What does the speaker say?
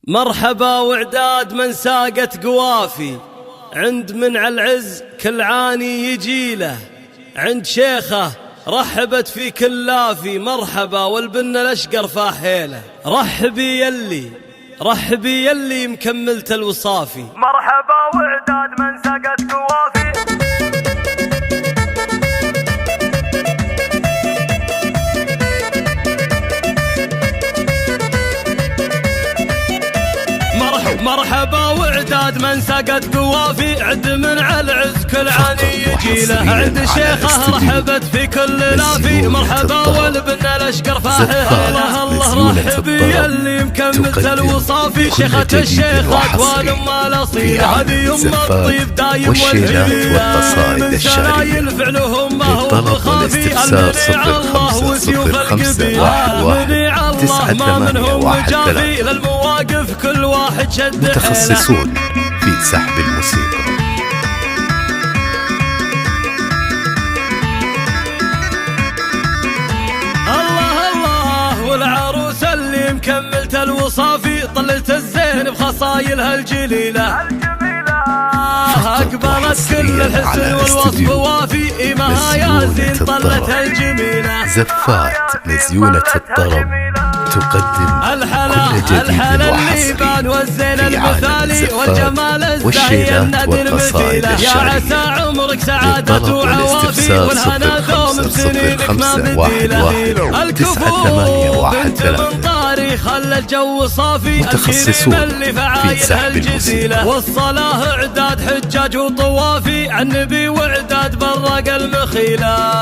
مرحبا وعداد من ساقت قوافي، عند منع العز كل عاني يجيله، عند شيخه رحبت في كلافي، مرحبا والبن الاشقر فاحيله، رحبي يلي مكملت الوصافي. مرحبا وعداد من ساقت قوافي، مرحبا وعداد من سقت قوافي، عند منع العز كل عاني يجيله، عند شيخه رحبت في كل لافي، مرحبا والبن الاشقر فاحيه. الله رحبي يلي مكملت الوصافي، شيخة الشيخات والام الاصيله، هذه ام الطيب دايم والجميله، من سرايل فعلهم ما هو بخافي، المنيع الله وسيوف القبيله، المنيع الله ما منهم مجافي، للمواقف كل واحد شد متخصصون في سحب الموسيقى. الله والعروس اللي مكملت الوصافي، طلت الزين بخصايلها الجليلة، أقبلت كل الحسن والوصف وافي، إيمها ياسين طلت الجميلة. زفات مزيونة الطرب تقدم كل جديد وحصري والزين المثالي والجمال الزاهي النادي المثيلة، يا عسى عمرك سعادة وعوافي، والهنا دوم بسنينك ما بديله، الكفو بنت من طاري خلى الجو صافي، متخصصون في سحب الموسيقى، والصلاة اعداد حجاج وطوافي، عالنبي واعداد برق المخيلة.